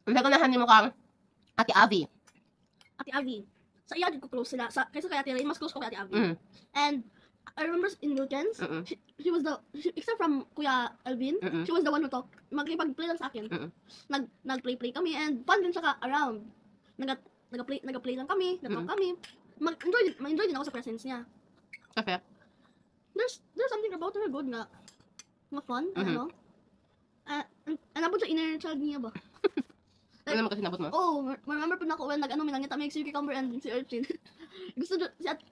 Ang ganahan mo kang Ate Avi. Ate Avi. Sa iya, ko close sila. Kaysa kay Ate Rain, mas close ko kay Ate Avi. Mm. And I remember in Wilkins, she was except from Kuya Alvin, she was the one who talked. Magkipag-play lang sa akin. Nag-play kami and fun din siya around. Nag-play lang kami, nag-talk kami. Mag-enjoy din ako sa presence niya. Okay. There's something about her good nga fun, ano? Nabot sa inner child niya ba? Ano naman kasi nabot mo? Oh, remember po na ako when may nangita may si Cucumber and si Urchin. Gusto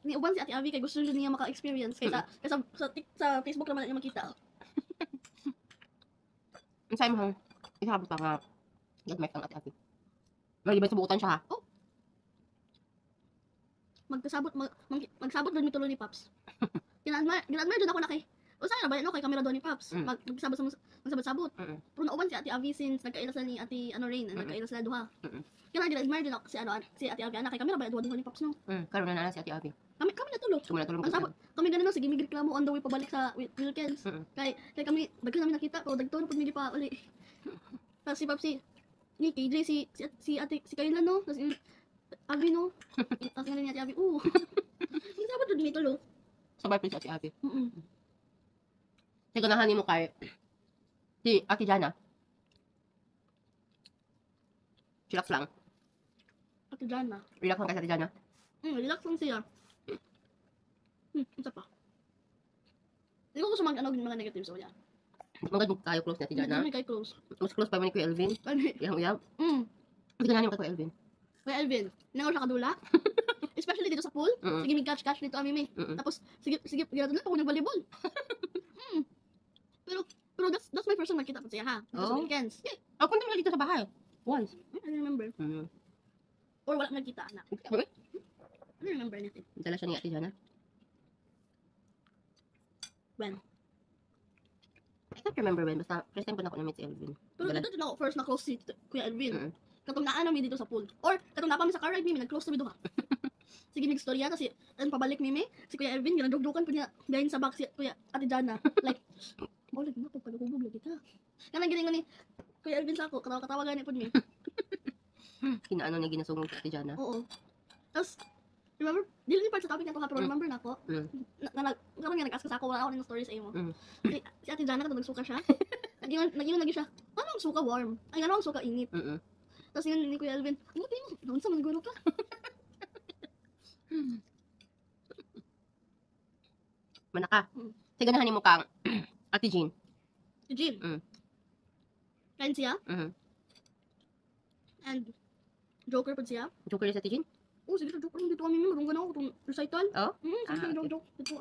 ni uban si Ate Avi kay gusto niya maka-experience kaysa sa Facebook naman niya makita. Ang sabi mo, isabot pa nga. Gagmay kang Ate Avi. Malibay subukan siya ha? Oh. Magsabot doon mitulo ni Pops. Ginadmire doon ako na kay saan ba kay kamera doon ni Pops. Magsabot. Pero nauban si Ate Avi since nagkaila sila ni Ate Rain, nagkaila sila duha. Kaya ginadmire doon ako si Ate Avi kay kamera ba duha ni Pops no. Karon na si Ate Avi. Kami natulog. Kami ganun sige mig reklamo on the way pabalik sa Wilkins. Kay kami daghan namin nakita pero dagton pud mi pa uli. Tapos si Pops ni KJ si Ate si Kayla no. Tapos Avi no. Tapos nga ni Ate Avi. Magsabot doon mitulo. Sabay pa si Ate Avi. Kasi ganahan mo kay si Ate Jana. Relax lang. Ate Jana. Relax lang kay Ate Jana. Relax lang siya. Isa pa. Hindi ko gusto mga negative so yan. Magandang kayo close ni Ate Jana. Hindi kayo close. Mas close pa mo ni Kuya Elvin. Uyab. Kasi ganahan mo kay Kuya Elvin. Kuya Elvin, nangaw siya kadula. Especially dito sa pool. Sige mig catch dito ami. Tapos sige ginadula pa ko ng volleyball. Pero that's my first time nakita ko siya ha. Sa weekends. Yeah. Ako naman dito sa bahay. Once. I remember. Or wala nagkita na. I remember anything. Dala siya ni Ate Jana. When? I can't remember when. Basta first time ko na ako na-meet si Elvin. Pero dito na ako first na close si Kuya Elvin. Katong naan namin dito sa pool. Or katong napami sa car ride mi nag-close na duha. Sige mig storya kasi pabalik mi si Kuya Elvin ginadugdukan pa niya behind sa back si Kuya Ate Jana. Like ulit mo pagpalugubog lagi ka. Kanang giningon ni Kuya Elvin sa ako, katawa gani pud mi. Kinaano ni ginasungog si Ate Jana. Oo. Tapos remember, dili ni part sa topic na to ha, pero remember na ako. Karon nga nag-ask sa ako, wala ako ng story sa imo. Si Ate Jana katong nagsuka siya. Nagingon lagi siya. Ano ang suka warm? Ay ano ang suka init? Tapos yun ni Kuya Elvin, ano tayo mo? Doon sa manigulo ka. Manaka. Sige ganahan mo kang Ate Jean. Jean? Kain siya? And Joker pa siya? Joker sa Ate Jean? Sige Joker dito kami marunong ganaw itong recital. Oh? Sige Joker dito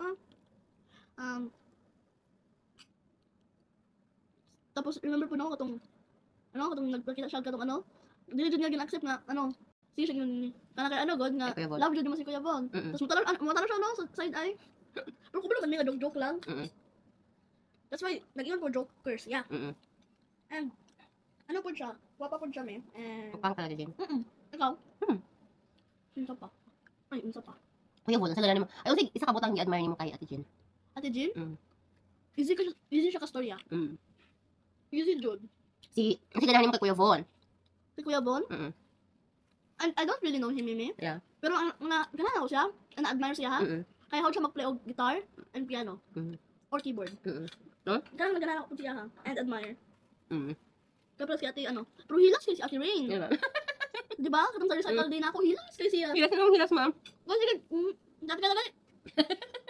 Tapos remember po na ako katong nagpakita siya katong dili jud nga gin-accept nga sige siya yun kana kay god nga love jud mo si Kuya Bon. Tapos mutalo siya no sa side eye. Pero kubo naman nga joke lang. That's why nag-iwan po jokers, yeah. And ano po siya? Wapa po siya and Pang ka na Jean. Ikaw? Isa pa. Ay, isa pa. Kuya Bon, sa ganahan mo. Ay usig isa ka butang gi-admire nimo kay Ate Jean. Ate Jean? Easy siya ka storya. Easy jud. Si ganahan mo kay Kuya Bon. Si Kuya Bon? And I don't really know him, Mimi. Yeah. Pero ganahan ako siya. Na-admire siya, ha? Kaya how siya mag-play og guitar and piano. Or keyboard. No? Ganahan ako siya, ha? And admire. Tapos si Ate, pero hilas kay si Ate Rain. Diba? Katong sa recital din ako, hilas kay siya. Hilas na hilas, ma'am. Sige, dati ka na gani.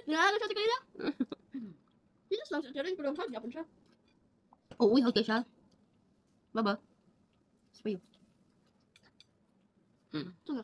Ganahan siya si Kayla. Hilas lang si Ate Rain, pero ang hard, yapon siya. Oo, hard kay siya. Baba. Sabayo. Sige.